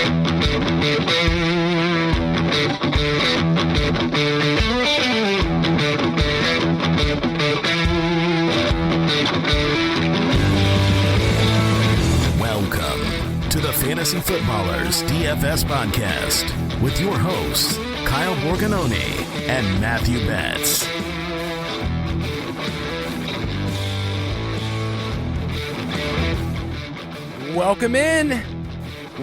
Welcome to the Fantasy Footballers DFS Podcast with your hosts, Kyle Borganoni and Matthew Betz. Welcome in,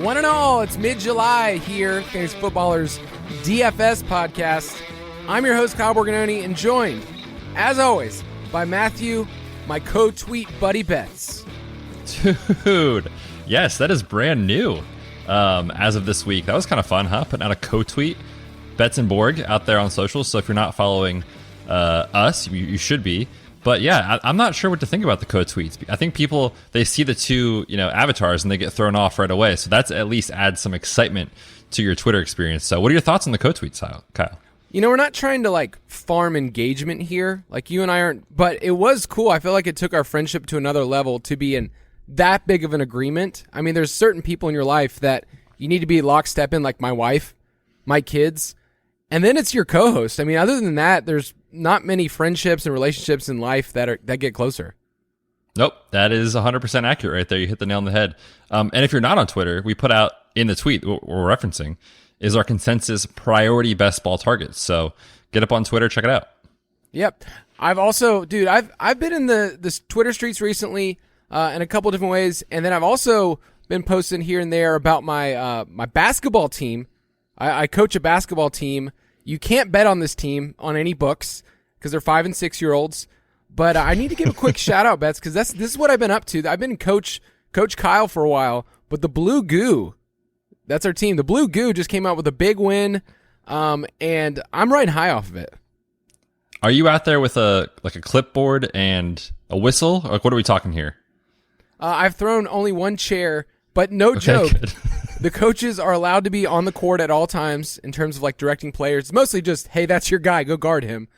one and all. It's mid-July here, Fantasy Footballers DFS Podcast. I'm your host, Kyle Borganoni, and joined, as always, by Matthew, my co-tweet buddy Betz. Dude, yes, that is brand new as of this week. That was kind of fun, huh? Putting out a co-tweet. Betz and Borg out there on socials, so if you're not following us, you should be. But yeah, I'm not sure what to think about the co-tweets. I think people, they see the two, avatars and they get thrown off right away. So that's at least adds some excitement to your Twitter experience. So what are your thoughts on the co-tweets, Kyle? We're not trying to farm engagement here. You and I aren't, but it was cool. I feel like it took our friendship to another level to be in that big of an agreement. I mean, there's certain people in your life that you need to be lockstep in, like my wife, my kids, and then it's your co-host. I mean, other than that, there's not many friendships and relationships in life that get closer. Nope, that is 100% accurate right there. You hit the nail on the head. And if you're not on Twitter, we put out in the tweet what we're referencing is our consensus priority best ball targets. So get up on Twitter, check it out. Yep. I've also, I've been in the Twitter streets recently in a couple different ways, and then I've also been posting here and there about my my basketball team. I coach a basketball team. You can't bet on this team on any books because they're 5 and 6 year olds. But I need to give a quick shout out, Betz, because this is what I've been up to. I've been Coach Kyle for a while, but the Blue Goo, that's our team. The Blue Goo just came out with a big win, and I'm riding high off of it. Are you out there with a clipboard and a whistle? Or what are we talking here? I've thrown only one chair, but no joke. The coaches are allowed to be on the court at all times in terms of directing players. It's mostly just, hey, that's your guy, go guard him.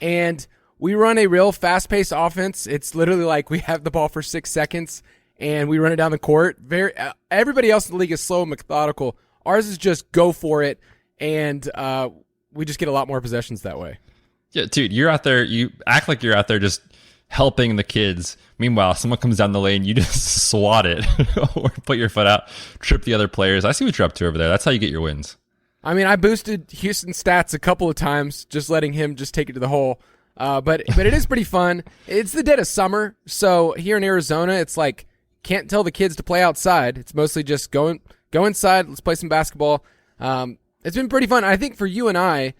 And we run a real fast-paced offense. It's literally we have the ball for 6 seconds and we run it down the court. Everybody else in the league is slow and methodical. Ours is just go for it, and we just get a lot more possessions that way. Yeah, dude, you're out there. You act like you're out there just helping the kids. Meanwhile, someone comes down the lane, you just swat it or put your foot out, trip the other players. I see what you're up to over there. That's how you get your wins. I mean, I boosted Houston's stats a couple of times, just letting him just take it to the hole. But it is pretty fun. It's the dead of summer, so here in Arizona, it's can't tell the kids to play outside. It's mostly just go inside, let's play some basketball. It's been pretty fun. I think for you and I,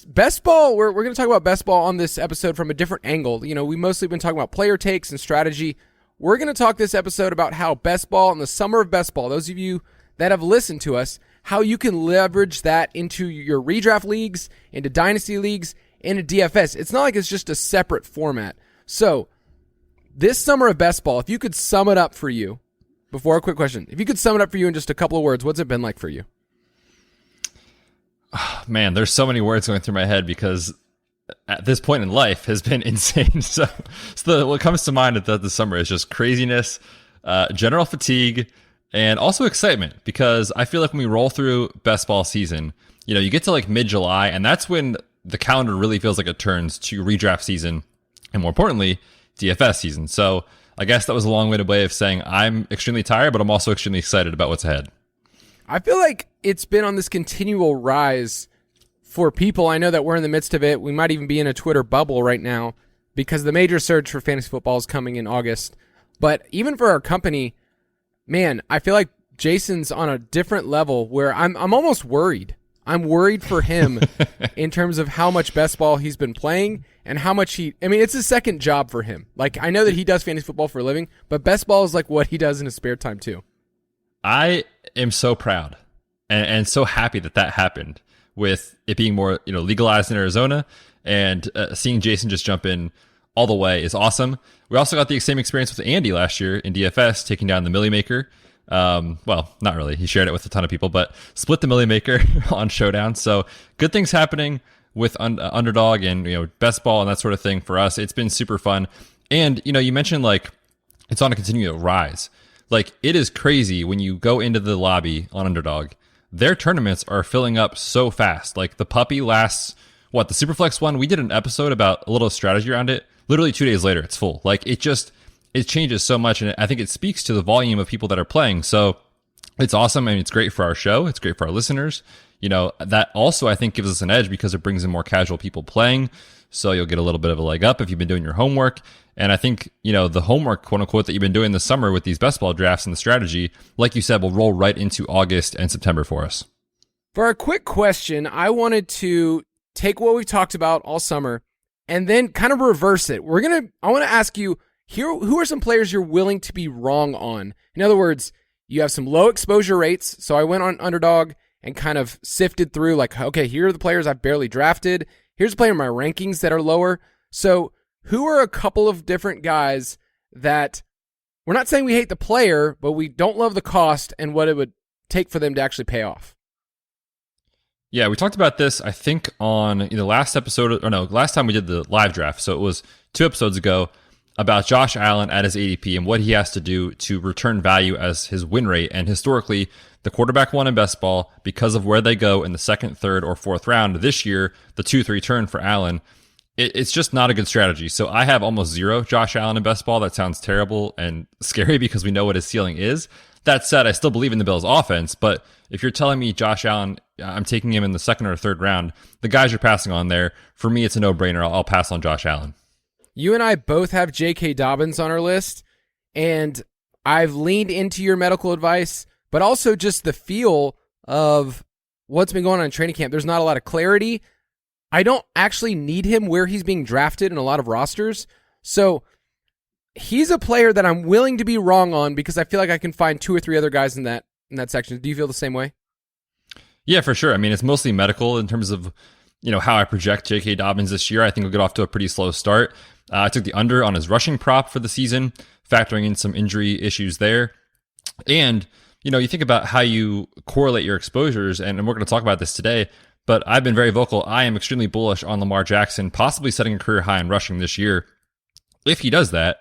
best ball, we're going to talk about best ball on this episode from a different angle. We mostly been talking about player takes and strategy. We're going to talk this episode about how best ball and the summer of best ball, those of you that have listened to us, how you can leverage that into your redraft leagues, into dynasty leagues, into DFS. It's not like it's just a separate format. So this summer of best ball, if you could sum it up for you, before a quick question, if you could sum it up for you in just a couple of words, what's it been like for you? Man, there's so many words going through my head because at this point in life has been insane. So what comes to mind at the summer is just craziness, general fatigue, and also excitement, because I feel like when we roll through best ball season, you get to mid-July, and that's when the calendar really feels like it turns to redraft season, and more importantly, DFS season. So I guess that was a long-winded way of saying I'm extremely tired, but I'm also extremely excited about what's ahead. I feel like it's been on this continual rise for people. I know that we're in the midst of it. We might even be in a Twitter bubble right now because the major surge for fantasy football is coming in August. But even for our company, man, I feel like Jason's on a different level where I'm almost worried. I'm worried for him in terms of how much best ball he's been playing and how much it's his second job for him. I know that he does fantasy football for a living, but best ball is what he does in his spare time too. I am so proud and so happy that happened with it being more, legalized in Arizona, and seeing Jason just jump in all the way is awesome. We also got the same experience with Andy last year in DFS, taking down the Millie Maker. Well, not really. He shared it with a ton of people, but split the Millie Maker on Showdown. So good things happening with Underdog and, best ball and that sort of thing for us. It's been super fun. And, you mentioned it's on a continual rise. Like, it is crazy when you go into the lobby on Underdog. Their tournaments are filling up so fast. Like, the puppy lasts, the Superflex one, we did an episode about a little strategy around it. Literally 2 days later, it's full. Like, it changes so much, and I think it speaks to the volume of people that are playing. So it's awesome. I mean, it's great for our show. It's great for our listeners. That also, I think, gives us an edge because it brings in more casual people playing. So you'll get a little bit of a leg up if you've been doing your homework. And I think, the homework, quote unquote, that you've been doing this summer with these best ball drafts and the strategy, like you said, will roll right into August and September for us. For a quick question, I wanted to take what we've talked about all summer and then kind of reverse it. I want to ask you, who are some players you're willing to be wrong on? In other words, you have some low exposure rates. So I went on Underdog and kind of sifted through like, okay, here are the players I've barely drafted. Here's a player in my rankings that are lower. So who are a couple of different guys that we're not saying we hate the player, but we don't love the cost and what it would take for them to actually pay off? Yeah, we talked about this, I think, on last time we did the live draft. So it was 2 episodes ago about Josh Allen at his ADP and what he has to do to return value as his win rate. And historically, the quarterback won in best ball because of where they go in the 2nd, 3rd, or 4th round. This year, the 2-3 turn for Allen, it's just not a good strategy. So I have almost 0 Josh Allen in best ball. That sounds terrible and scary because we know what his ceiling is. That said, I still believe in the Bills' offense, but if you're telling me Josh Allen, I'm taking him in the 2nd or 3rd round, the guys you're passing on there, for me, it's a no-brainer. I'll pass on Josh Allen. You and I both have J.K. Dobbins on our list, and I've leaned into your medical advice, but also just the feel of what's been going on in training camp. There's not a lot of clarity. I don't actually need him where he's being drafted in a lot of rosters, so he's a player that I'm willing to be wrong on because I feel like I can find 2 or 3 other guys in that section. Do you feel the same way? Yeah, for sure. I mean, it's mostly medical in terms of how I project J.K. Dobbins this year. I think he'll get off to a pretty slow start. I took the under on his rushing prop for the season, factoring in some injury issues there. And, you think about how you correlate your exposures, and we're going to talk about this today, but I've been very vocal. I am extremely bullish on Lamar Jackson, possibly setting a career high in rushing this year. If he does that,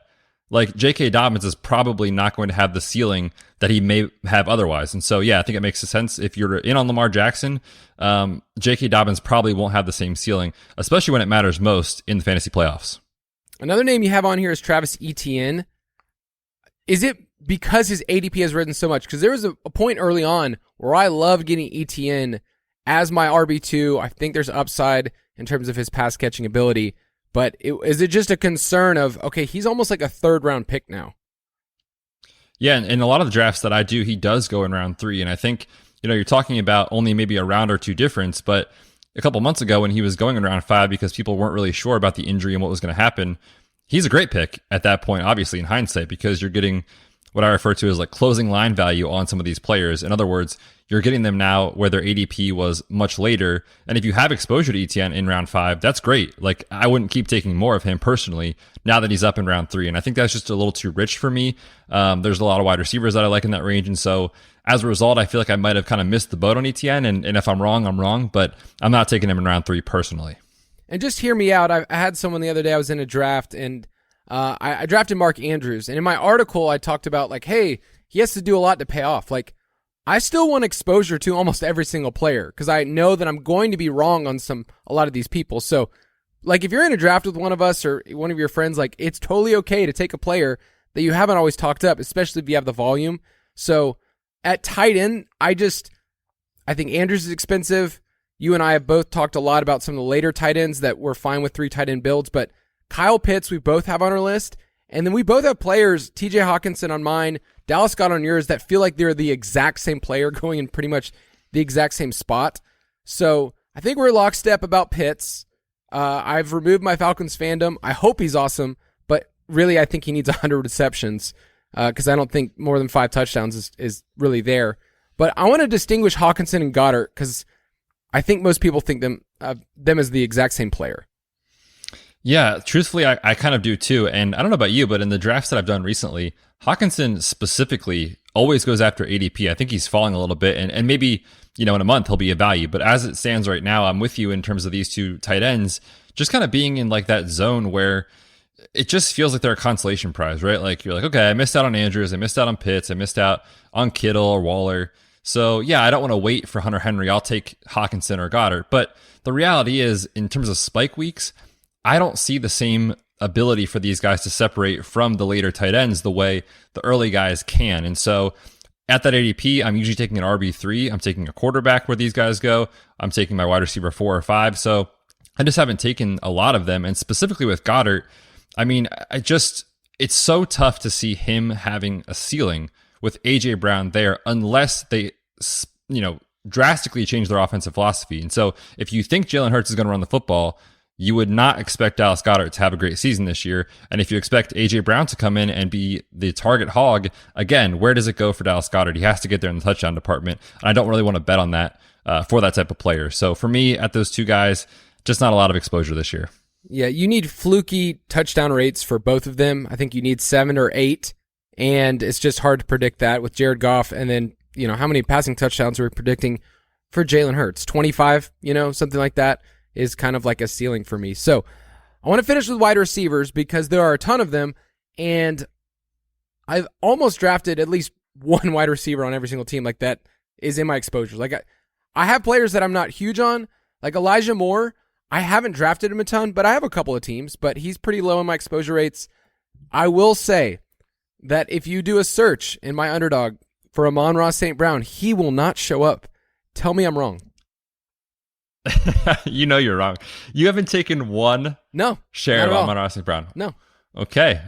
like, J.K. Dobbins is probably not going to have the ceiling that he may have otherwise. And so, yeah, I think it makes sense. If you're in on Lamar Jackson, J.K. Dobbins probably won't have the same ceiling, especially when it matters most in the fantasy playoffs. Another name you have on here is Travis Etienne. Is it because his ADP has risen so much? Because there was a point early on where I loved getting Etienne as my RB2. I think there's upside in terms of his pass catching ability. But is it just a concern of, okay, he's almost like a 3rd round pick now? Yeah, and in a lot of the drafts that I do, he does go in round 3. And I think, you're talking about only maybe a round or 2 difference. But a couple months ago when he was going in round 5 because people weren't really sure about the injury and what was going to happen, he's a great pick at that point, obviously, in hindsight, because you're getting what I refer to as like closing line value on some of these players. In other words, you're getting them now where their ADP was much later. And if you have exposure to Etienne in round 5, that's great. Like, I wouldn't keep taking more of him personally now that he's up in round 3. And I think that's just a little too rich for me. There's a lot of wide receivers that I like in that range. And so as a result, I feel like I might have kind of missed the boat on Etienne. And if I'm wrong, I'm wrong. But I'm not taking him in round 3 personally. And just hear me out. I had someone the other day, I was in a draft, and I drafted Mark Andrews. And in my article, I talked about, like, hey, he has to do a lot to pay off. Like, I still want exposure to almost every single player because I know that I'm going to be wrong on a lot of these people. So, like, if you're in a draft with one of us or one of your friends, like, it's totally okay to take a player that you haven't always talked up, especially if you have the volume. So at tight end, I think Andrews is expensive. You and I have both talked a lot about some of the later tight ends that we're fine with 3 tight end builds, but Kyle Pitts we both have on our list. And then we both have players, TJ Hawkinson on mine, Dallas Scott on yours, that feel like they're the exact same player going in pretty much the exact same spot. So I think we're lockstep about Pitts. I've removed my Falcons fandom. I hope he's awesome, but really I think he needs 100 receptions because I don't think more than 5 touchdowns is really there. But I want to distinguish Hawkinson and Goddard because I think most people think them as the exact same player. Yeah, truthfully, I kind of do too. And I don't know about you, but in the drafts that I've done recently, Hawkinson specifically always goes after ADP. I think he's falling a little bit, and maybe, in a month he'll be a value. But as it stands right now, I'm with you in terms of these 2 tight ends, just kind of being in like that zone where it just feels like they're a consolation prize, right? Like you're like, okay, I missed out on Andrews, I missed out on Pitts, I missed out on Kittle or Waller. So yeah, I don't want to wait for Hunter Henry. I'll take Hawkinson or Goddard. But the reality is, in terms of spike weeks, I don't see the same ability for these guys to separate from the later tight ends the way the early guys can. And so at that ADP, I'm usually taking an RB3. I'm taking a quarterback where these guys go. I'm taking my wide receiver 4 or 5. So I just haven't taken a lot of them. And specifically with Goddard, I mean, it's so tough to see him having a ceiling with A.J. Brown there unless they, drastically change their offensive philosophy. And so if you think Jalen Hurts is going to run the football, you would not expect Dallas Goedert to have a great season this year. And if you expect A.J. Brown to come in and be the target hog, again, where does it go for Dallas Goedert? He has to get there in the touchdown department. And I don't really want to bet on that for that type of player. So for me, at those two guys, just not a lot of exposure this year. Yeah, you need fluky touchdown rates for both of them. I think you need 7 or 8, and it's just hard to predict that with Jared Goff. And then, how many passing touchdowns are we predicting for Jalen Hurts? 25, something like that is kind of like a ceiling for me. So I want to finish with wide receivers because there are a ton of them, and I've almost drafted at least one wide receiver on every single team like that is in my exposures. Like I have players that I'm not huge on, like Elijah Moore. I haven't drafted him a ton, but I have a couple of teams, but he's pretty low in my exposure rates. I will say that if you do a search in my Underdog for Amon-Ra St. Brown, he will not show up. Tell me I'm wrong. You're wrong. You haven't taken one share of Amon-Ra St. Brown. No. Okay.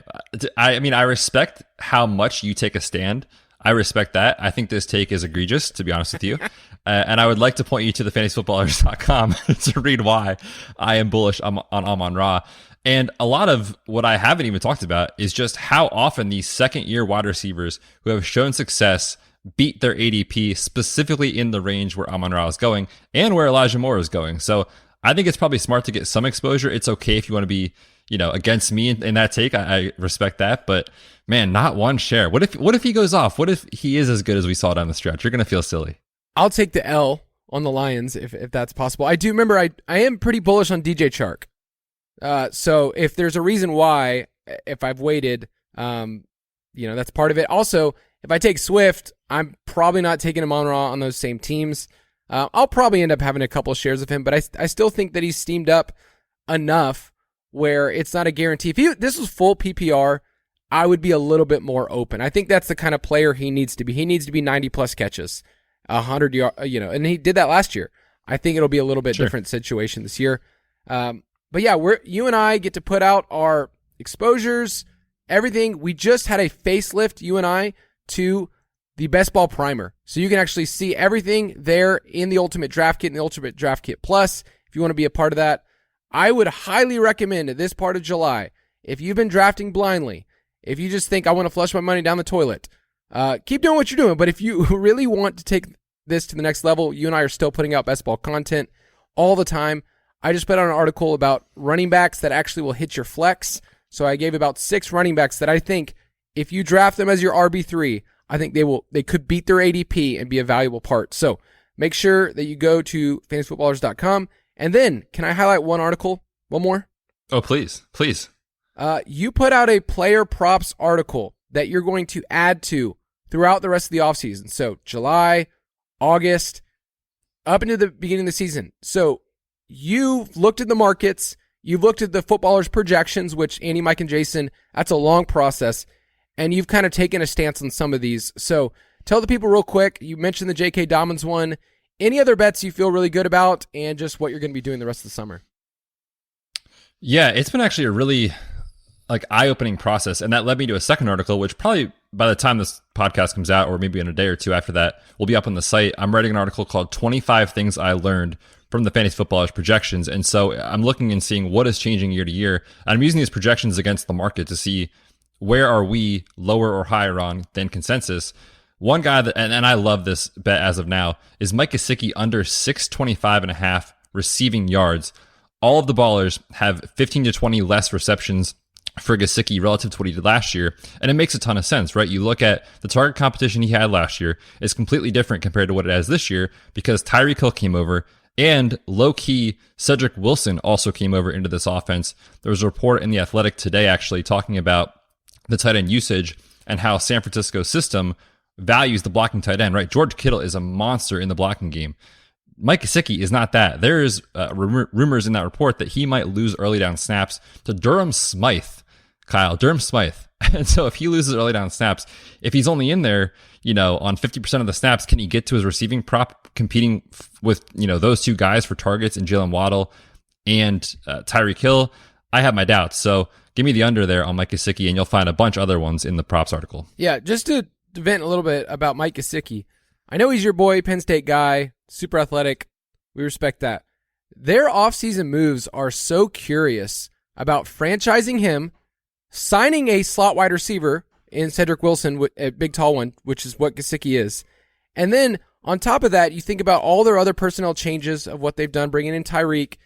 I mean, I respect how much you take a stand. I respect that. I think this take is egregious, to be honest with you. And I would like to point you to the fantasyfootballers.com to read why I am bullish on Amon-Ra. And a lot of what I haven't even talked about is just how often these second-year wide receivers who have shown success beat their ADP specifically in the range where Amon-Ra is going and where Elijah Moore is going. So I think it's probably smart to get some exposure. It's okay if you want to be, against me in that take. I respect that, but man, not one share. What if he goes off? What if he is as good as we saw down the stretch? You're going to feel silly. I'll take the L on the Lions if that's possible. I do remember I am pretty bullish on DJ Chark. So if there's a reason why, if I've waited, that's part of it. Also, if I take Swift, I'm probably not taking Amon-Ra on those same teams. I'll probably end up having a couple of shares of him, but I still think that he's steamed up enough where it's not a guarantee. If this was full PPR, I would be a little bit more open. I think that's the kind of player he needs to be. He needs to be 90 plus catches, 100 yards, and he did that last year. I think it'll be a little bit different situation this year. But yeah, you and I get to put out our exposures, everything. We just had a facelift, you and I, to the Best Ball Primer. So you can actually see everything there in the Ultimate Draft Kit and the Ultimate Draft Kit Plus. If you want to be a part of that, I would highly recommend at this part of July, if you've been drafting blindly, if you just think I want to flush my money down the toilet, keep doing what you're doing. But if you really want to take this to the next level, you and I are still putting out Best Ball content all the time. I just put out an article about running backs that actually will hit your flex. So I gave about 6 running backs that I think if you draft them as your RB3, I think they could beat their ADP and be a valuable part. So make sure that you go to fantasyfootballers.com. And then, can I highlight one article? One more? Oh, please. You put out a player props article that you're going to add to throughout the rest of the offseason. So July, August, up into the beginning of the season. So you've looked at the markets, you've looked at the footballers' projections, which Andy, Mike, and Jason, that's a long process, and you've kind of taken a stance on some of these. So tell the people real quick, you mentioned the J.K. Dobbins one, any other bets you feel really good about, and just what you're going to be doing the rest of the summer. Yeah, it's been actually a really eye-opening process, and that led me to a second article, which probably by the time this podcast comes out, or maybe in a day or two after that, will be up on the site. I'm writing an article called 25 Things I Learned from the Fantasy Footballers projections, and so I'm looking and seeing what is changing year to year, and I'm using these projections against the market to see where are we lower or higher on than consensus. One guy that, and I love this bet as of now, is Mike Gesicki under 625.5 receiving yards. All of the ballers have 15 to 20 less receptions for Gesicki relative to what he did last year, and it makes a ton of sense, right? You look at the target competition he had last year is completely different compared to what it has this year because Tyreek Hill came over, And low-key, Cedric Wilson also came over into this offense. There was a report in The Athletic today actually talking about the tight end usage and how San Francisco's system values the blocking tight end, right? George Kittle is a monster in the blocking game. Mike Gesicki is not that. There's rumors in that report that he might lose early down snaps to Durham Smythe, Kyle. Durham Smythe. And so if he loses early down snaps, if he's only in there, on 50% of the snaps, can he get to his receiving prop competing with, those two guys for targets in Jalen Waddle and Tyreek Hill? I have my doubts. So give me the under there on Mike Gesicki, and you'll find a bunch of other ones in the props article. Yeah, just to vent a little bit about Mike Gesicki. I know he's your boy, Penn State guy, super athletic. We respect that. Their offseason moves are so curious about franchising him, signing a slot wide receiver in Cedric Wilson, a big tall one, which is what Gesicki is. And then on top of that, you think about all their other personnel changes of what they've done, bringing in Tyreek.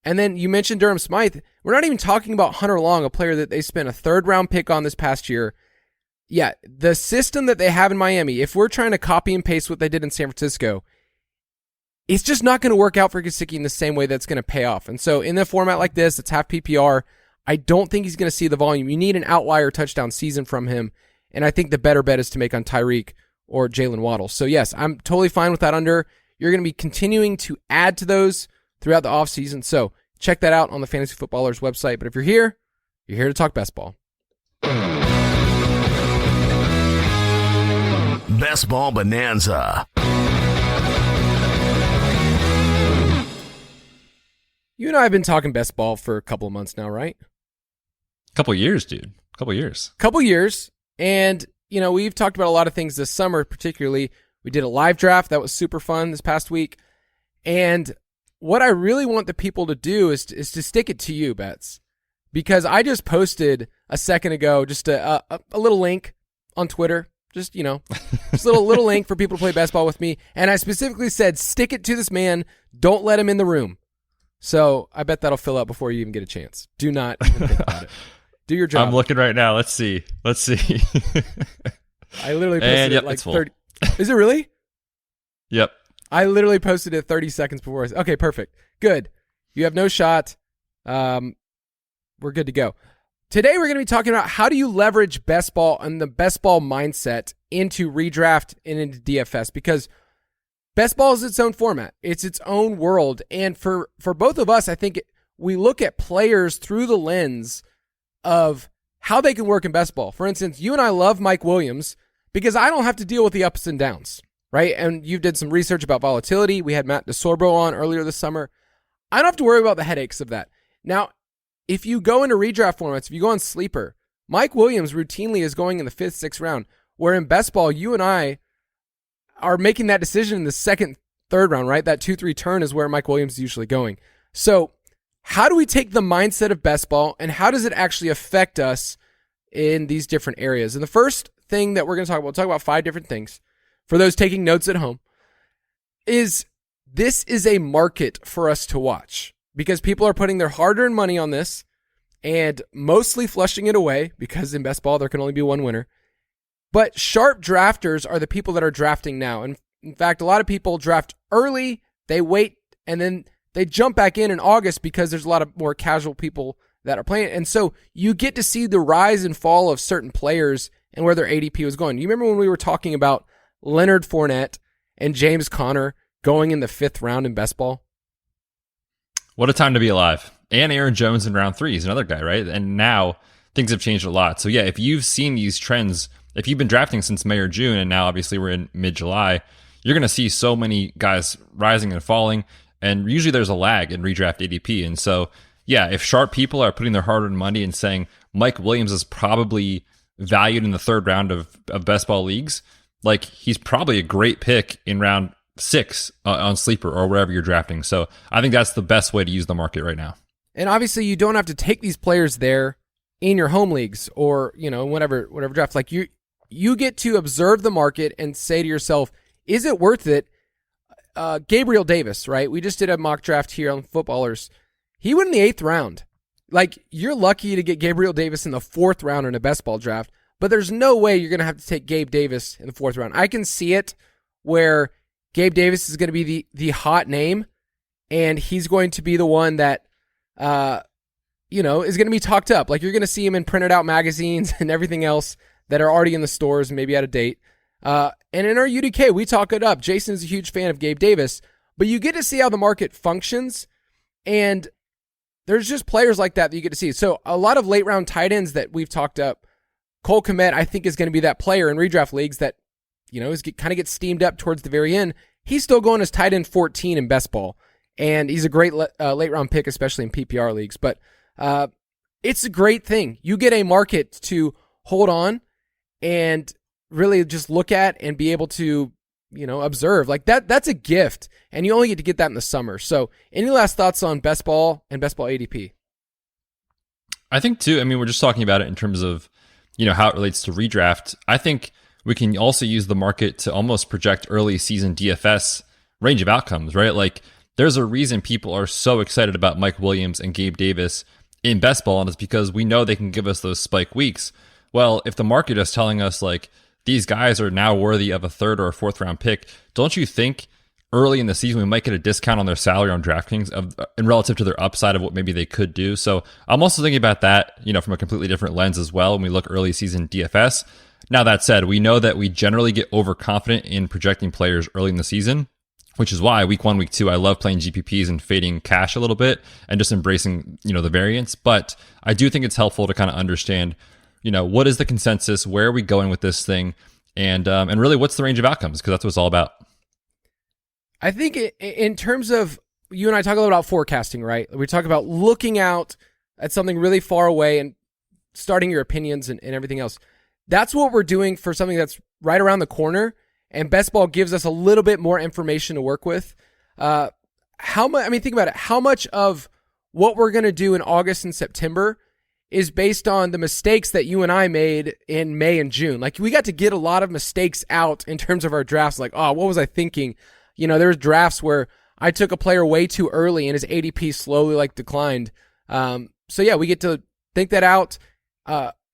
And then you mentioned Durham Smythe. We're not even talking about Hunter Long, a player that they spent a third-round pick on this past year. Yeah, the system that they have in Miami, if we're trying to copy and paste what they did in San Francisco, it's just not going to work out for Gesicki in the same way that's going to pay off. And so in a format like this, it's half PPR, I don't think he's going to see the volume. You need an outlier touchdown season from him, and I think the better bet is to make on Tyreek or Jalen Waddle. So yes, I'm totally fine with that under. You're going to be continuing to add to those throughout the offseason, so check that out on the Fantasy Footballers website. But if you're here to talk best ball. Best Ball Bonanza. You and I have been talking best ball for a couple of months now, right? Couple years, dude. Couple years. And, we've talked about a lot of things this summer, particularly. We did a live draft. That was super fun this past week. And what I really want the people to do is to stick it to you, Betz. Because I just posted a second ago just a little link on Twitter. Just a little link for people to play best ball with me. And I specifically said, stick it to this man. Don't let him in the room. So I bet that'll fill out before you even get a chance. Do not even think about it. Do your job. I'm looking right now. Let's see. I literally posted it like 30. Is it really? Yep. I literally posted it 30 seconds before. Okay, perfect. Good. You have no shot. We're good to go. Today we're going to be talking about how do you leverage best ball and the best ball mindset into redraft and into DFS, because best ball is its own format. It's its own world. And for both of us, I think we look at players through the lens of how they can work in best ball. For instance, you and I love Mike Williams because I don't have to deal with the ups and downs, right? And you did some research about volatility. We had Matt DeSorbo on earlier this summer. I don't have to worry about the headaches of that. Now, if you go into redraft formats, if you go on Sleeper, Mike Williams routinely is going in the 5th, 6th round, where in best ball, you and I are making that decision in the 2nd, 3rd round, right? That 2-3 turn is where Mike Williams is usually going. So how do we take the mindset of best ball and how does it actually affect us in these different areas? And the first thing that we're going to talk about, we'll talk about 5 different things for those taking notes at home, is this is a market for us to watch because people are putting their hard-earned money on this and mostly flushing it away because in best ball there can only be one winner. But sharp drafters are the people that are drafting now. And in fact, a lot of people draft early, they wait, and then they jump back in August because there's a lot of more casual people that are playing. And so you get to see the rise and fall of certain players and where their ADP was going. You remember when we were talking about Leonard Fournette and James Conner going in the 5th round in best ball? What a time to be alive. And Aaron Jones in round 3 is another guy, right? And now things have changed a lot. So yeah, if you've seen these trends, if you've been drafting since May or June, and now obviously we're in mid-July, you're going to see so many guys rising and falling, and usually there's a lag in redraft ADP. And so, yeah, if sharp people are putting their hard-earned money and saying Mike Williams is probably valued in the 3rd round of best ball leagues, like he's probably a great pick in round 6 on Sleeper or wherever you're drafting. So I think that's the best way to use the market right now. And obviously you don't have to take these players there in your home leagues or, whatever draft. Like you get to observe the market and say to yourself, is it worth it? Gabriel Davis, right? We just did a mock draft here on Footballers. He went in the 8th round. Like, you're lucky to get Gabriel Davis in the 4th round in a best ball draft, but there's no way you're going to have to take Gabe Davis in the 4th round. I can see it where Gabe Davis is going to be the hot name, and he's going to be the one that, is going to be talked up. Like, you're going to see him in printed out magazines and everything else that are already in the stores, maybe out of date. And in our UDK, we talk it up. Jason's a huge fan of Gabe Davis, but you get to see how the market functions, and there's just players like that you get to see. So a lot of late round tight ends that we've talked up, Cole Kmet, I think, is going to be that player in redraft leagues that, kind of gets steamed up towards the very end. He's still going as tight end 14 in best ball, and he's a great late round pick, especially in PPR leagues. But it's a great thing. You get a market to hold on and really just look at and be able to, observe. Like that's a gift, and you only get to get that in the summer. So any last thoughts on best ball and best ball ADP? I think too, we're just talking about it in terms of, how it relates to redraft. I think we can also use the market to almost project early season DFS range of outcomes, right? Like, there's a reason people are so excited about Mike Williams and Gabe Davis in best ball, and it's because we know they can give us those spike weeks. Well, if the market is telling us, like, these guys are now worthy of a third or a fourth round pick, don't you think early in the season we might get a discount on their salary on DraftKings in relative to their upside of what maybe they could do? So I'm also thinking about that, from a completely different lens as well when we look early season DFS. Now, that said, we know that we generally get overconfident in projecting players early in the season, which is why week 1, week 2, I love playing GPPs and fading cash a little bit and just embracing, the variance. But I do think it's helpful to kind of understand, what is the consensus? Where are we going with this thing? And really, what's the range of outcomes? Because that's what it's all about. I think in terms of, you and I talk a lot about forecasting, right? We talk about looking out at something really far away and starting your opinions and everything else. That's what we're doing for something that's right around the corner. And best ball gives us a little bit more information to work with. Think about it. How much of what we're going to do in August and September is based on the mistakes that you and I made in May and June? Like, we got to get a lot of mistakes out in terms of our drafts. Like, what was I thinking? There's drafts where I took a player way too early and his ADP slowly declined. So yeah, we get to think that out.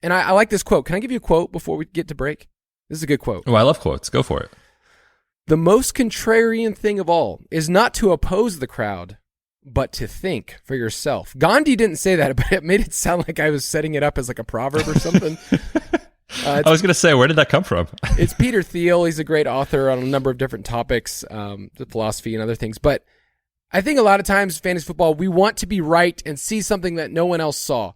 And I like this quote. Can I give you a quote before we get to break? This is a good quote. Oh, I love quotes. Go for it. The most contrarian thing of all is not to oppose the crowd, but to think for yourself. Gandhi didn't say that, but it made it sound like I was setting it up as like a proverb or something. I was going to say, where did that come from? It's Peter Thiel. He's a great author on a number of different topics, the philosophy and other things. But I think a lot of times, fantasy football, we want to be right and see something that no one else saw.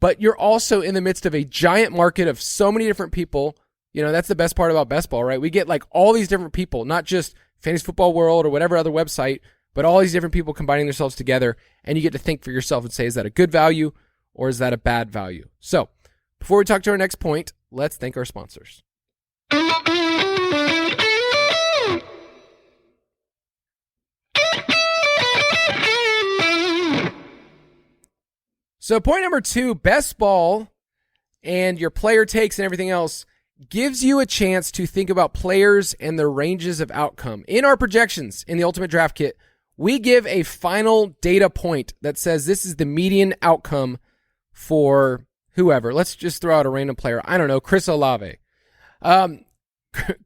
But you're also in the midst of a giant market of so many different people. That's the best part about best ball, right? We get all these different people, not just Fantasy Football World or whatever other website, but all these different people combining themselves together. And you get to think for yourself and say, is that a good value or is that a bad value? So before we talk to our next point, let's thank our sponsors. So point number 2, best ball and your player takes and everything else gives you a chance to think about players and their ranges of outcome. In our projections in the Ultimate Draft Kit, we give a final data point that says this is the median outcome for whoever. Let's just throw out a random player. I don't know, Chris Olave.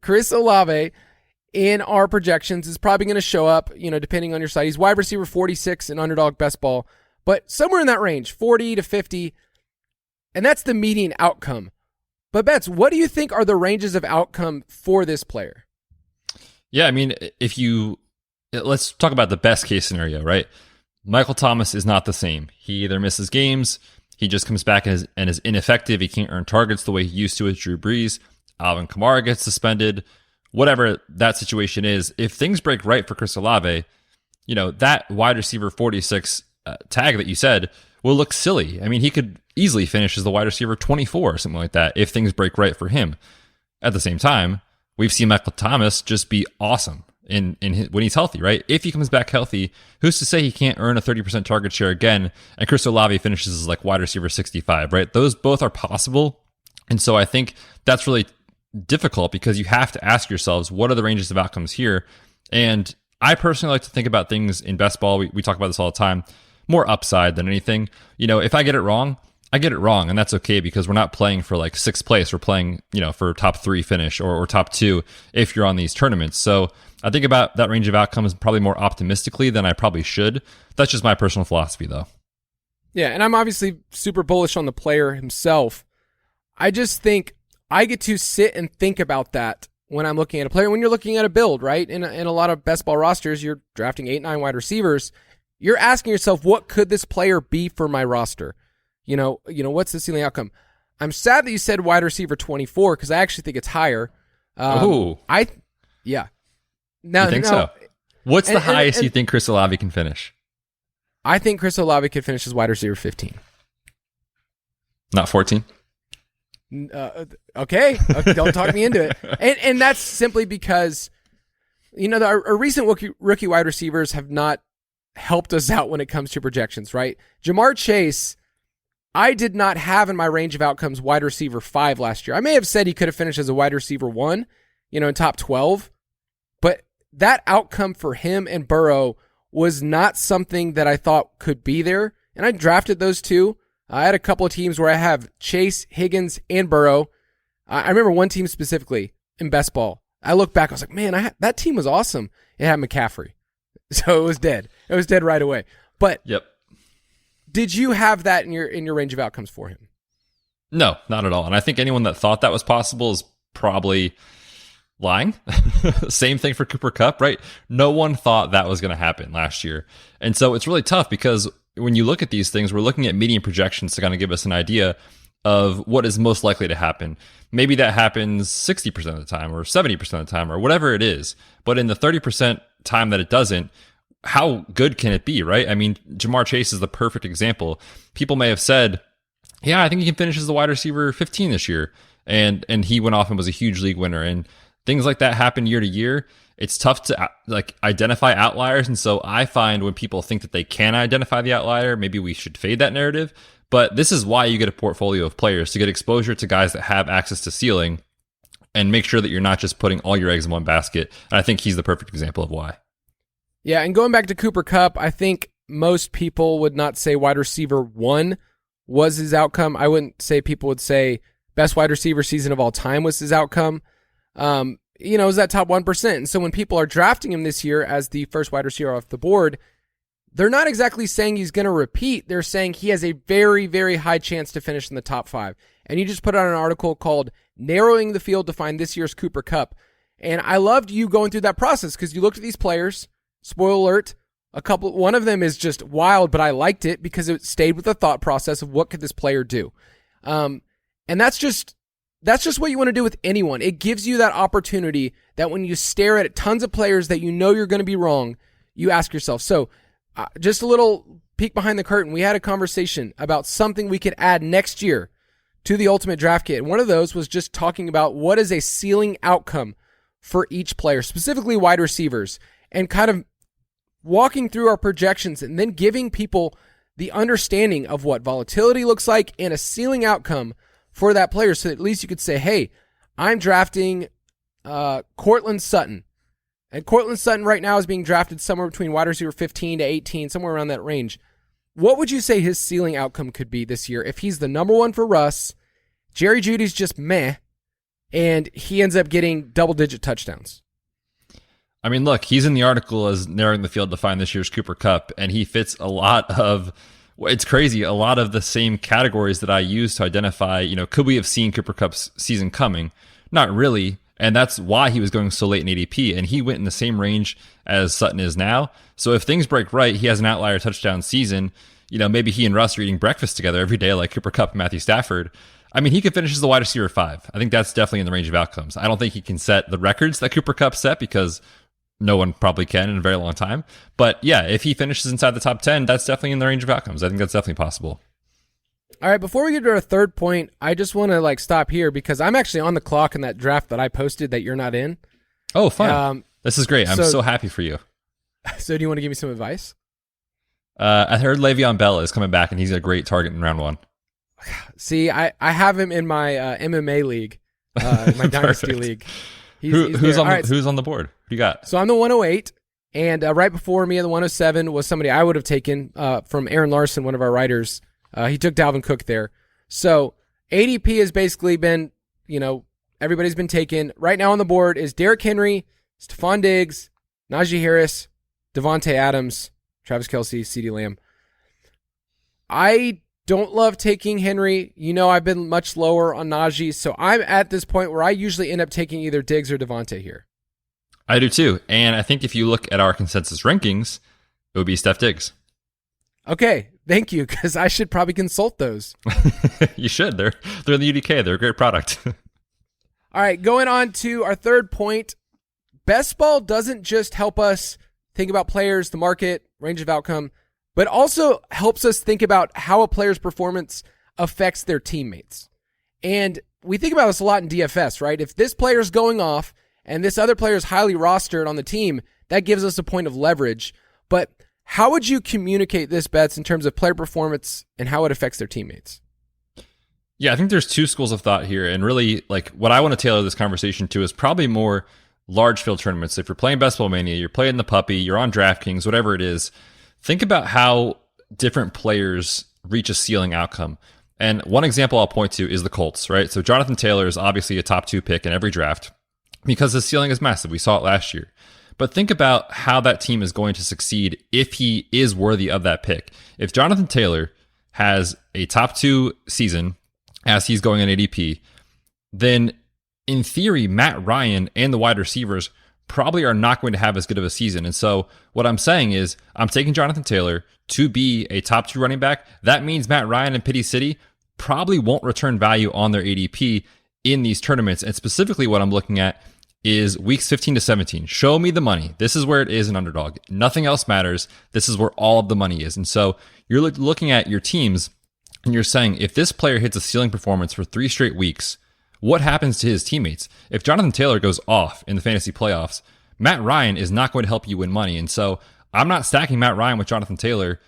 Chris Olave in our projections is probably going to show up, depending on your side. He's wide receiver 46 in Underdog Best Ball, but somewhere in that range, 40 to 50, and that's the median outcome. But Betz, what do you think are the ranges of outcome for this player? Yeah, let's talk about the best case scenario, right? Michael Thomas is not the same. He either misses games, he just comes back and is ineffective, he can't earn targets the way he used to with Drew Brees, Alvin Kamara gets suspended, whatever that situation is. If things break right for Chris Olave, that wide receiver 46 tag that you said will look silly. He could easily finish as the wide receiver 24 or something like that if things break right for him. At the same time, we've seen Michael Thomas just be awesome when he's healthy, right? If he comes back healthy, who's to say he can't earn a 30% target share again and Chris Olave finishes as wide receiver 65, right? Those both are possible. And so I think that's really difficult because you have to ask yourselves, what are the ranges of outcomes here? And I personally like to think about things in best ball. We talk about this all the time, more upside than anything. If I get it wrong, I get it wrong, and that's okay because we're not playing for like sixth place. We're playing, for top 3 finish or top 2 if you're on these tournaments. So I think about that range of outcomes probably more optimistically than I probably should. That's just my personal philosophy, though. Yeah, and I'm obviously super bullish on the player himself. I just think I get to sit and think about that when I'm looking at a player. When you're looking at a build, right? In a lot of best ball rosters, you're drafting 8-9 wide receivers. You're asking yourself, what could this player be for my roster? What's the ceiling outcome? I'm sad that you said wide receiver 24 because I actually think it's higher. Yeah. You think so? What's the highest you think Chris Olave can finish? I think Chris Olave could finish as wide receiver 15. Not 14? Okay. Don't talk me into it. And that's simply because, our recent rookie wide receivers have not helped us out when it comes to projections, right? Jamar Chase, I did not have in my range of outcomes wide receiver 5 last year. I may have said he could have finished as a wide receiver 1, in top 12, but that outcome for him and Burrow was not something that I thought could be there. And I drafted those two. I had a couple of teams where I have Chase, Higgins, and Burrow. I remember one team specifically in best ball. I look back, I was like, man, that team was awesome. It had McCaffrey. So it was dead. It was dead right away. But yep. Did you have that in your range of outcomes for him? No, not at all. And I think anyone that thought that was possible is probably lying. Same thing for Cooper Kupp, right? No one thought that was going to happen last year. And so it's really tough because when you look at these things, we're looking at median projections to kind of give us an idea of what is most likely to happen. Maybe that happens 60% of the time or 70% of the time or whatever it is. But in the 30% time that it doesn't, how good can it be, right? I mean, Jamar Chase is the perfect example. People may have said, yeah, I think he can finish as the wide receiver 15 this year. And he went off and was a huge league winner. And things like that happen year to year. It's tough to identify outliers. And so I find when people think that they can identify the outlier, maybe we should fade that narrative. But this is why you get a portfolio of players, to get exposure to guys that have access to ceiling and make sure that you're not just putting all your eggs in one basket. And I think he's the perfect example of why. Yeah, and going back to Cooper Kupp, I think most people would not say wide receiver 1 was his outcome. I wouldn't say people would say best wide receiver season of all time was his outcome. It was that top 1%. And so when people are drafting him this year as the first wide receiver off the board, they're not exactly saying he's going to repeat. They're saying he has a very, very high chance to finish in the top 5. And you just put out an article called Narrowing the Field to Find This Year's Cooper Kupp. And I loved you going through that process because you looked at these players. Spoiler alert, one of them is just wild, but I liked it because it stayed with the thought process of what could this player do. And that's just what you want to do with anyone. It gives you that opportunity that when you stare at tons of players that you know you're going to be wrong, you ask yourself. So just a little peek behind the curtain. We had a conversation about something we could add next year to the Ultimate Draft Kit. And one of those was just talking about what is a ceiling outcome for each player, specifically wide receivers, and kind of walking through our projections and then giving people the understanding of what volatility looks like and a ceiling outcome for that player. So at least you could say, hey, I'm drafting Cortland Sutton. And Cortland Sutton right now is being drafted somewhere between wide receiver 15 to 18, somewhere around that range. What would you say his ceiling outcome could be this year if he's the number 1 for Russ, Jerry Jeudy's just meh, and he ends up getting double-digit touchdowns? I mean, look, he's in the article as narrowing the field to find this year's Cooper Kupp, and he fits a lot of, it's crazy, a lot of the same categories that I use to identify, could we have seen Cooper Kupp's season coming? Not really, and that's why he was going so late in ADP, and he went in the same range as Sutton is now. So if things break right, he has an outlier touchdown season. Maybe he and Russ are eating breakfast together every day like Cooper Kupp and Matthew Stafford. I mean, he could finish as the wide receiver 5. I think that's definitely in the range of outcomes. I don't think he can set the records that Cooper Kupp set because no one probably can in a very long time. But yeah, if he finishes inside the top 10, that's definitely in the range of outcomes. I think that's definitely possible. All right, before we get to our third point, I just want to stop here because I'm actually on the clock in that draft that I posted that you're not in. Oh, fun. This is great. I'm so happy for you. So do you want to give me some advice? I heard Le'Veon Bell is coming back and he's a great target in round 1. See, I have him in my MMA league, my Dynasty league. Who's on the board? Who you got? So I'm the 108, and right before me at the 107 was somebody I would have taken from Aaron Larson, one of our writers. He took Dalvin Cook there. So ADP has basically been, everybody's been taken. Right now on the board is Derrick Henry, Stephon Diggs, Najee Harris, Devontae Adams, Travis Kelce, CeeDee Lamb. I don't love taking Henry. I've been much lower on Najee, so I'm at this point where I usually end up taking either Diggs or Devontae here. I do too. And I think if you look at our consensus rankings, it would be Steph Diggs. Okay, thank you, because I should probably consult those. You should. They're in the UDK. They're a great product. All right, going on to our third point. Best ball doesn't just help us think about players, the market, range of outcome, but also helps us think about how a player's performance affects their teammates. And we think about this a lot in DFS, right? If this player's going off and this other player is highly rostered on the team, that gives us a point of leverage. But how would you communicate this, Betz, in terms of player performance and how it affects their teammates? Yeah, I think there's two schools of thought here. And really, what I want to tailor this conversation to is probably more large field tournaments. If you're playing Best Ball Mania, you're playing the puppy, you're on DraftKings, whatever it is, think about how different players reach a ceiling outcome. And one example I'll point to is the Colts, right? So Jonathan Taylor is obviously a top 2 pick in every draft because his ceiling is massive. We saw it last year. But think about how that team is going to succeed if he is worthy of that pick. If Jonathan Taylor has a top 2 season as he's going in ADP, then in theory, Matt Ryan and the wide receivers probably are not going to have as good of a season. And so what I'm saying is I'm taking Jonathan Taylor to be a top 2 running back. That means Matt Ryan and Pity City probably won't return value on their ADP in these tournaments. And specifically what I'm looking at is weeks 15 to 17. Show me the money. This is where it is in Underdog. Nothing else matters. This is where all of the money is. And so you're looking at your teams and you're saying, if this player hits a ceiling performance for 3 straight weeks, what happens to his teammates? If Jonathan Taylor goes off in the fantasy playoffs, Matt Ryan is not going to help you win money. And so I'm not stacking Matt Ryan with Jonathan Taylor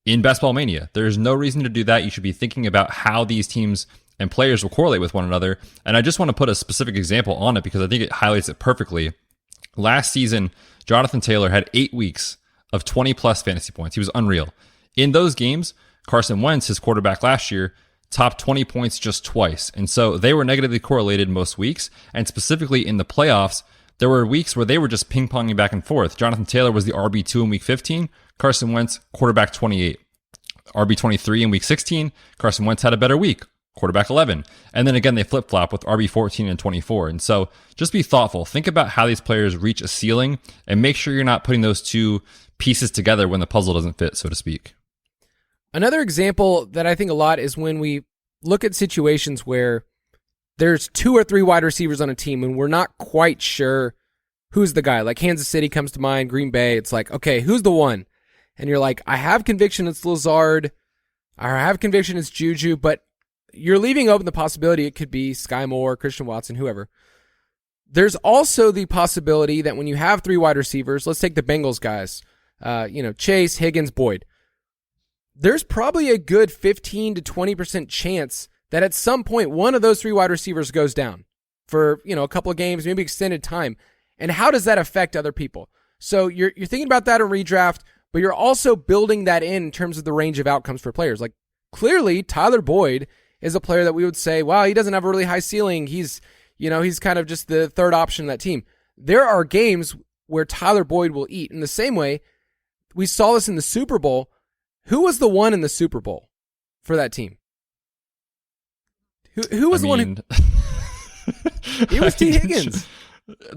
in Best Ball Mania. There's no reason to do that. You should be thinking about how these teams and players will correlate with one another. And I just want to put a specific example on it because I think it highlights it perfectly. Last season, Jonathan Taylor had 8 weeks of 20 plus fantasy points. He was unreal. In those games, Carson Wentz, his quarterback last year, topped 20 points just twice. And so they were negatively correlated most weeks. And specifically in the playoffs, there were weeks where they were just ping-ponging back and forth. Jonathan Taylor was the RB2 in week 15. Carson Wentz, quarterback 28. RB23 in week 16. Carson Wentz had a better week. Quarterback 11. And then again, they flip-flop with RB14 and 24. And so just be thoughtful. Think about how these players reach a ceiling and make sure you're not putting those two pieces together when the puzzle doesn't fit, so to speak. Another example that I think a lot is when we look at situations where there's 2 or 3 wide receivers on a team and we're not quite sure who's the guy. Like Kansas City comes to mind, Green Bay. It's like, okay, who's the one? And you're like, I have conviction it's Lazard. I have conviction it's Juju, but you're leaving open the possibility it could be Sky Moore, Christian Watson, whoever. There's also the possibility that when you have 3 wide receivers, let's take the Bengals guys, Chase, Higgins, Boyd. There's probably a good 15 to 20% chance that at some point one of those 3 wide receivers goes down for, a couple of games, maybe extended time. And how does that affect other people? So you're thinking about that in redraft, but you're also building that in terms of the range of outcomes for players. Like clearly Tyler Boyd is a player that we would say, wow, he doesn't have a really high ceiling. He's kind of just the third option in that team. There are games where Tyler Boyd will eat. In the same way, we saw this in the Super Bowl. Who was the one in the Super Bowl for that team? Who was the one? It was T. Higgins.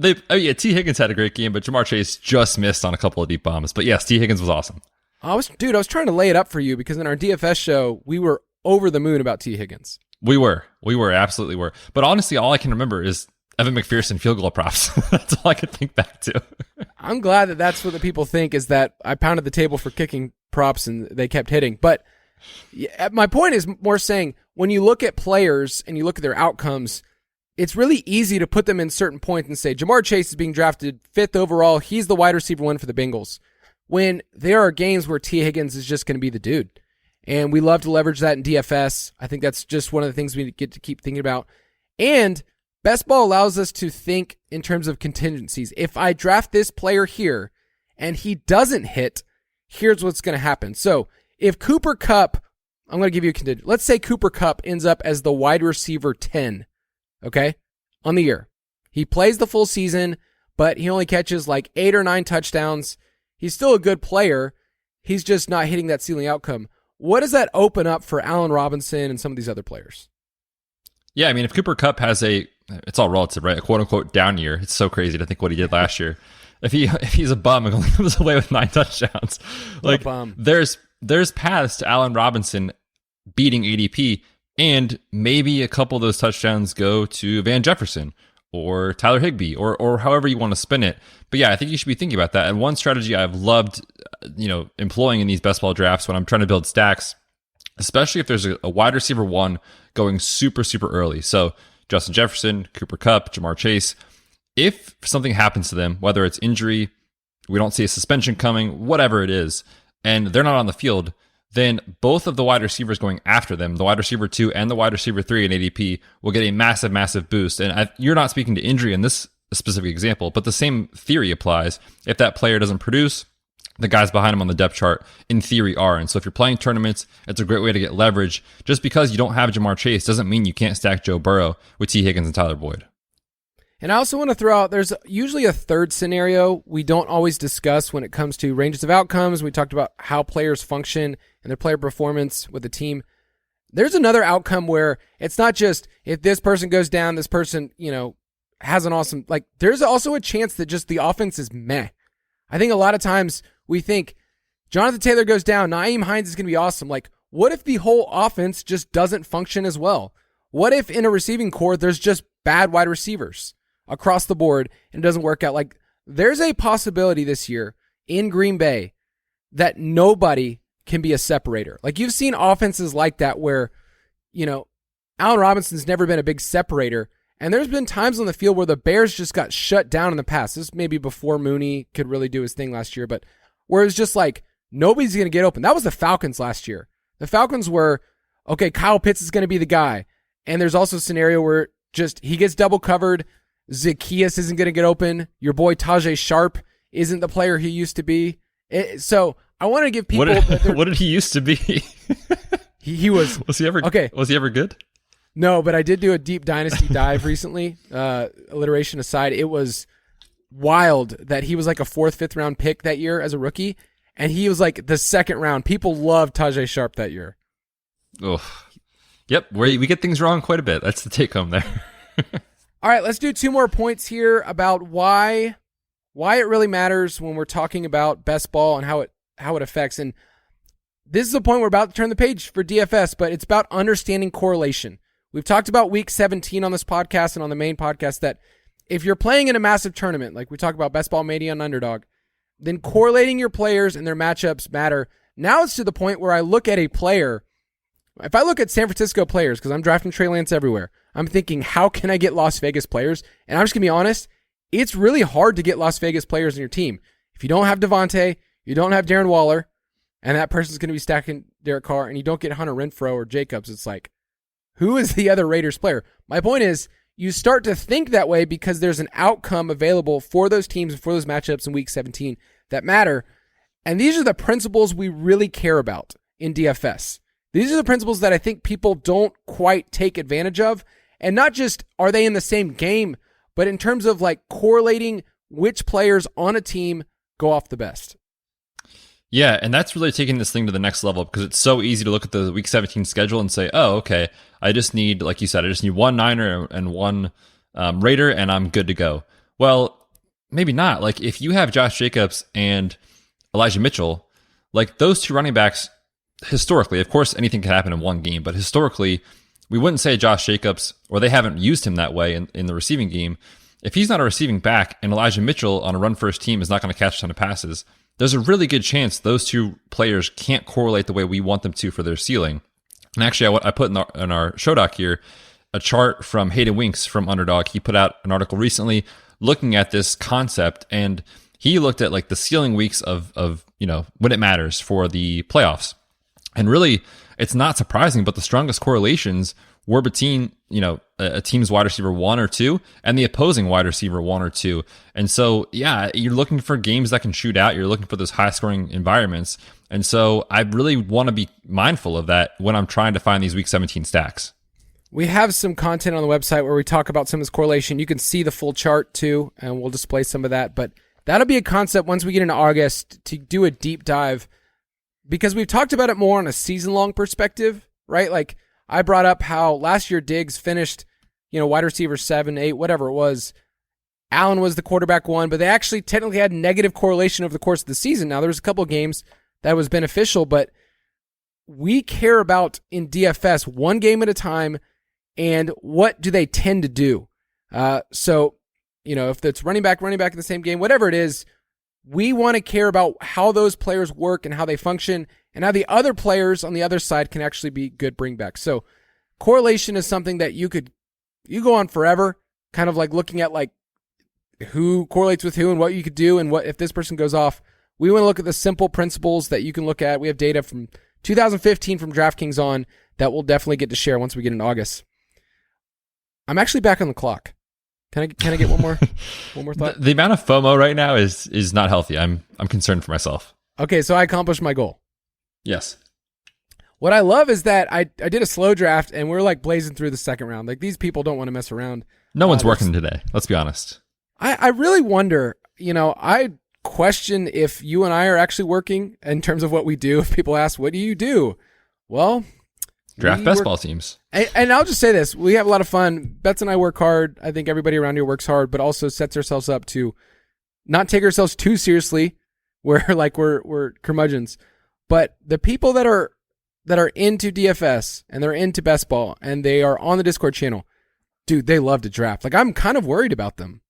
T. Higgins had a great game, but Jamar Chase just missed on a couple of deep bombs. But yes, T. Higgins was awesome. I was trying to lay it up for you because in our DFS show, we were over the moon about T. Higgins. We absolutely were. But honestly, all I can remember is Evan McPherson field goal props. That's all I could think back to. I'm glad that that's what the people think is that I pounded the table for kicking props and they kept hitting. But my point is more saying when you look at players and you look at their outcomes, it's really easy to put them in certain points and say, Jamar Chase is being drafted 5th overall. He's the wide receiver 1 for the Bengals. When there are games where T. Higgins is just going to be the dude. And we love to leverage that in DFS. I think that's just one of the things we get to keep thinking about. And Best Ball allows us to think in terms of contingencies. If I draft this player here and he doesn't hit, here's what's going to happen. So if Cooper Kupp I'm going to give you a contingent. Let's say Cooper Kupp ends up as the wide receiver 10, okay, on the year. He plays the full season, but he only catches like 8 or 9 touchdowns. He's still a good player. He's just not hitting that ceiling outcome. What does that open up for Allen Robinson and some of these other players? Yeah, I mean, if Cooper Kupp has it's all relative, right? A quote-unquote down year. It's so crazy to think what he did last year. If he's a bum and only comes away with 9 touchdowns, like there's paths to Allen Robinson beating ADP, and maybe a couple of those touchdowns go to Van Jefferson or Tyler Higbee or however you want to spin it. But yeah, I think you should be thinking about that. And one strategy I've loved, employing in these best ball drafts when I'm trying to build stacks, especially if there's a wide receiver 1 going super, super early. So Justin Jefferson, Cooper Kupp, Jamar Chase. If something happens to them, whether it's injury, we don't see a suspension coming, whatever it is, and they're not on the field, then both of the wide receivers going after them, the wide receiver 2 and the wide receiver 3 in ADP, will get a massive, massive boost. And you're not speaking to injury in this specific example, but the same theory applies. If that player doesn't produce, the guys behind him on the depth chart, in theory, are. And so if you're playing tournaments, it's a great way to get leverage. Just because you don't have Jamar Chase doesn't mean you can't stack Joe Burrow with T. Higgins and Tyler Boyd. And I also want to throw out, there's usually a third scenario we don't always discuss when it comes to ranges of outcomes. We talked about how players function and their player performance with the team. There's another outcome where it's not just if this person goes down, this person, has an awesome, there's also a chance that just the offense is meh. I think a lot of times we think Jonathan Taylor goes down, Nyheim Hines is going to be awesome. What if the whole offense just doesn't function as well? What if in a receiving core, there's just bad wide receivers across the board and it doesn't work out? There's a possibility this year in Green Bay that nobody can be a separator. You've seen offenses like that where, Allen Robinson's never been a big separator. And there's been times on the field where the Bears just got shut down in the past. This maybe before Mooney could really do his thing last year, but where it was just nobody's going to get open. That was the Falcons last year. The Falcons were, okay, Kyle Pitts is going to be the guy. And there's also a scenario where just he gets double covered. Zacchaeus isn't going to get open. Your boy Tajay Sharp isn't the player he used to be. So I want to give people... What did he used to be? he was... Was he ever good? No, but I did do a deep dynasty dive recently. Alliteration aside, it was wild that he was a 4th, 5th round pick that year as a rookie, and he was the 2nd round. People loved Tajay Sharp that year. Oh, yep. We get things wrong quite a bit. That's the take home there. All right, let's do 2 more points here about why it really matters when we're talking about best ball and how it affects. And this is the point we're about to turn the page for DFS, but it's about understanding correlation. We've talked about week 17 on this podcast and on the main podcast that if you're playing in a massive tournament, like we talk about Best Ball Mania on Underdog, then correlating your players and their matchups matter. Now it's to the point where I look at a player. If I look at San Francisco players, because I'm drafting Trey Lance everywhere, I'm thinking, how can I get Las Vegas players? And I'm just going to be honest, it's really hard to get Las Vegas players in your team. If you don't have Devontae, you don't have Darren Waller, and that person's going to be stacking Derek Carr, and you don't get Hunter Renfrow or Jacobs, it's who is the other Raiders player? My point is, you start to think that way because there's an outcome available for those teams and for those matchups in week 17 that matter. And these are the principles we really care about in DFS. These are the principles that I think people don't quite take advantage of. And not just are they in the same game, but in terms of correlating which players on a team go off the best. Yeah, and that's really taking this thing to the next level because it's so easy to look at the Week 17 schedule and say, oh, okay, I just need, like you said, I just need one Niner and one Raider, and I'm good to go. Well, maybe not. If you have Josh Jacobs and Elijah Mitchell, those 2 running backs, historically, of course, anything can happen in one game, but historically, we wouldn't say Josh Jacobs, or they haven't used him that way in the receiving game. If he's not a receiving back and Elijah Mitchell on a run-first team is not going to catch a ton of passes, there's a really good chance those 2 players can't correlate the way we want them to for their ceiling. And actually, I put in our show doc here a chart from Hayden Winks from Underdog. He put out an article recently looking at this concept, and he looked at the ceiling weeks of when it matters for the playoffs. And really, it's not surprising, but the strongest correlations we're between, a team's wide receiver 1 or 2 and the opposing wide receiver 1 or 2. And so, yeah, you're looking for games that can shoot out. You're looking for those high scoring environments. And so I really want to be mindful of that when I'm trying to find these week 17 stacks. We have some content on the website where we talk about some of this correlation. You can see the full chart too, and we'll display some of that. But that'll be a concept once we get into August to do a deep dive, because we've talked about it more on a season-long perspective, right? Like I brought up how last year Diggs finished, wide receiver 7, 8, whatever it was. Allen was the quarterback 1, but they actually technically had negative correlation over the course of the season. Now, there was a couple of games that was beneficial, but we care about in DFS one game at a time, and what do they tend to do? So, if it's running back in the same game, whatever it is, we want to care about how those players work and how they function and how the other players on the other side can actually be good bringbacks. So correlation is something that you go on forever, kind of like looking at like who correlates with who and what you could do and what if this person goes off. We want to look at the simple principles that you can look at. We have data from 2015 from DraftKings on that we'll definitely get to share once we get in August. I'm actually back on the clock. Can I get one more thought? The amount of FOMO right now is not healthy. I'm concerned for myself. Okay, so I accomplished my goal. Yes. What I love is that I did a slow draft and we're like blazing through the second round. Like these people don't want to mess around. No one's working today. Let's be honest. I really wonder, I question if you and I are actually working in terms of what we do. If people ask, what do you do? Well, draft best ball teams. And I'll just say this. We have a lot of fun. Betz and I work hard. I think everybody around here works hard, but also sets ourselves up to not take ourselves too seriously where like we're curmudgeons. But the people that are into DFS and they're into best ball and they are on the Discord channel, dude, they love to draft. Like I'm kind of worried about them.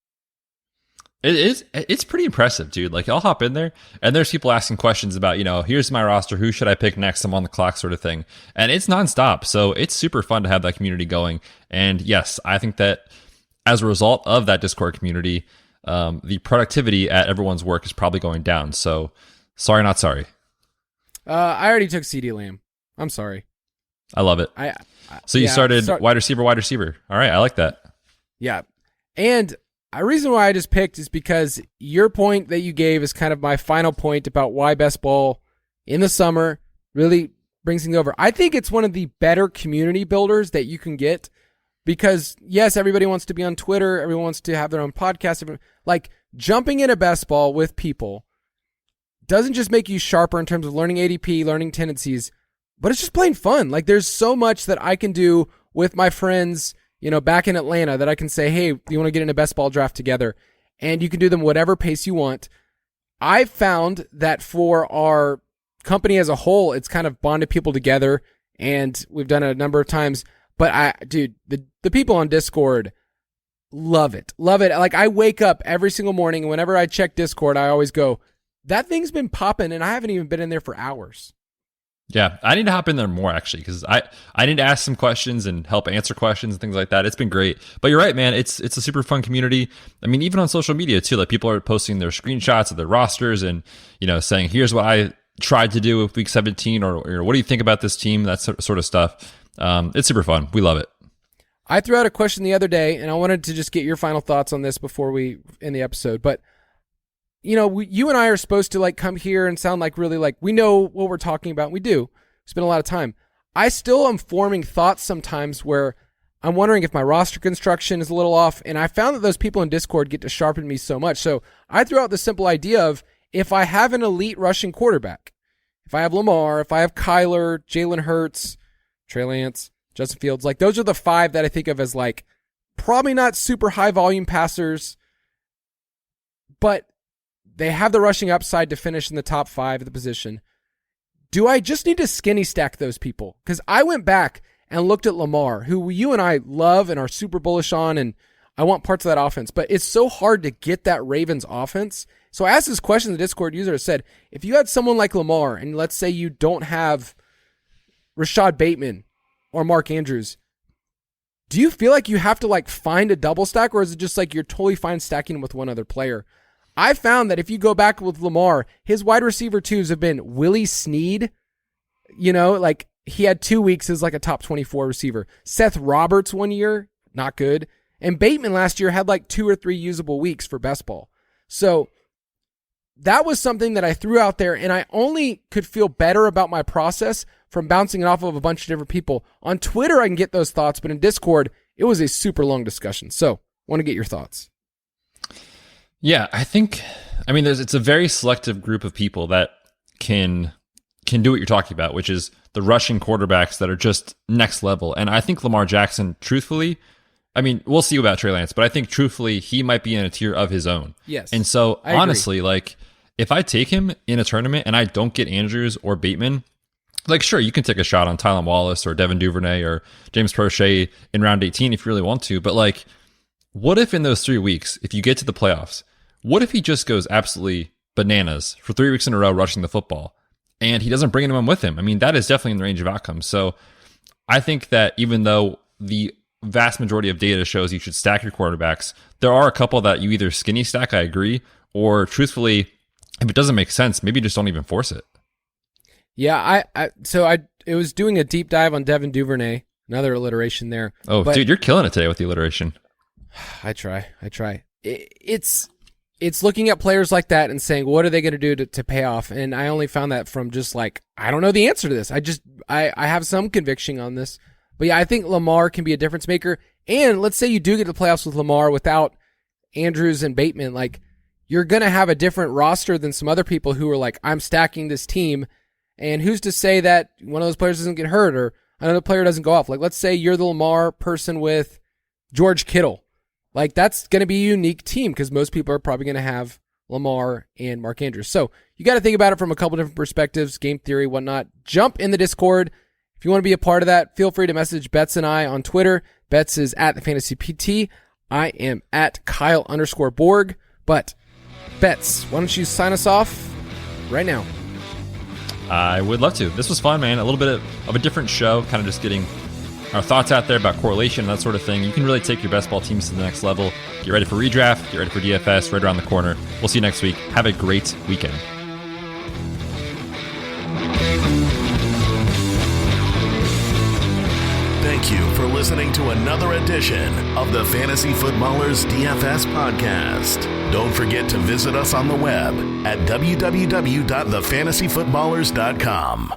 It's pretty impressive, dude. Like I'll hop in there and there's people asking questions about, here's my roster, who should I pick next? I'm on the clock sort of thing. And it's nonstop. So it's super fun to have that community going. And yes, I think that as a result of that Discord community, the productivity at everyone's work is probably going down. So sorry, not sorry. I already took CD Lamb. I'm sorry. I love it. So you started wide receiver. All right. I like that. Yeah. And a reason why I just picked is because your point that you gave is kind of my final point about why best ball in the summer really brings things over. I think it's one of the better community builders that you can get because, yes, everybody wants to be on Twitter. Everyone wants to have their own podcast. Like jumping into best ball with people doesn't just make you sharper in terms of learning ADP, learning tendencies, but it's just plain fun. Like there's so much that I can do with my friends back in Atlanta that I can say, hey, do you want to get in a best ball draft together? And you can do them whatever pace you want. I've found that for our company as a whole, it's kind of bonded people together, and we've done it a number of times. But the people on Discord love it. Love it. Like I wake up every single morning, and whenever I check Discord, I always go, that thing's been popping, and I haven't even been in there for hours. Yeah, I need to hop in there more actually because I need to ask some questions and help answer questions and things like that. It's been great, but you're right, man. It's a super fun community. I mean, even on social media too. Like people are posting their screenshots of their rosters and saying, "Here's what I tried to do with week 17," or "What do you think about this team?" That sort of stuff. It's super fun. We love it. I threw out a question the other day, and I wanted to just get your final thoughts on this before we end the episode, but. You and I are supposed to like come here and sound like really like we know what we're talking about. We do. Spend a lot of time. I still am forming thoughts sometimes where I'm wondering if my roster construction is a little off. And I found that those people in Discord get to sharpen me so much. So I threw out the simple idea of if I have an elite rushing quarterback, if I have Lamar, if I have Kyler, Jalen Hurts, Trey Lance, Justin Fields, like those are the 5 that I think of as like probably not super high volume passers, but they have the rushing upside to finish in the top 5 of the position. Do I just need to skinny stack those people? Because I went back and looked at Lamar, who you and I love and are super bullish on, and I want parts of that offense. But it's so hard to get that Ravens offense. So I asked this question to the Discord user. I said, if you had someone like Lamar, and let's say you don't have Rashad Bateman or Mark Andrews, do you feel like you have to like find a double stack, or is it just like you're totally fine stacking with one other player? I found that if you go back with Lamar, his wide receiver 2s have been Willie Snead. Like he had 2 weeks as like a top 24 receiver. Seth Roberts 1 year, not good. And Bateman last year had like 2 or 3 usable weeks for best ball. So that was something that I threw out there, and I only could feel better about my process from bouncing it off of a bunch of different people. On Twitter, I can get those thoughts, but in Discord, it was a super long discussion. So I want to get your thoughts. Yeah, it's a very selective group of people that can do what you're talking about, which is the rushing quarterbacks that are just next level. And I think Lamar Jackson, truthfully, we'll see about Trey Lance, but I think truthfully, he might be in a tier of his own. Yes. And so honestly, like if I take him in a tournament and I don't get Andrews or Bateman, like sure, you can take a shot on Tylan Wallace or Devin Duvernay or James Prochet in round 18 if you really want to. But like, what if in those 3 weeks, if you get to the playoffs, what if he just goes absolutely bananas for 3 weeks in a row rushing the football and he doesn't bring anyone with him? I mean, that is definitely in the range of outcomes. So I think that even though the vast majority of data shows you should stack your quarterbacks, there are a couple that you either skinny stack, I agree, or truthfully, if it doesn't make sense, maybe just don't even force it. Yeah, I was doing a deep dive on Devin Duvernay, another alliteration there. Oh, dude, you're killing it today with the alliteration. I try. It's looking at players like that and saying, what are they going to do to pay off? And I only found that from just like, I don't know the answer to this. I have some conviction on this. But yeah, I think Lamar can be a difference maker. And let's say you do get to the playoffs with Lamar without Andrews and Bateman. Like, you're going to have a different roster than some other people who are like, I'm stacking this team. And who's to say that one of those players doesn't get hurt or another player doesn't go off? Like, let's say you're the Lamar person with George Kittle. Like, that's going to be a unique team because most people are probably going to have Lamar and Mark Andrews. So you got to think about it from a couple different perspectives, game theory, whatnot. Jump in the Discord. If you want to be a part of that, feel free to message Betz and I on Twitter. Betz is at the Fantasy PT. I am at Kyle_Borg. But Betz, why don't you sign us off right now? I would love to. This was fun, man. A little bit of a different show, kind of just getting our thoughts out there about correlation and that sort of thing. You can really take your best ball teams to the next level. Get ready for redraft. Get ready for DFS right around the corner. We'll see you next week. Have a great weekend. Thank you for listening to another edition of the Fantasy Footballers DFS Podcast. Don't forget to visit us on the web at www.thefantasyfootballers.com.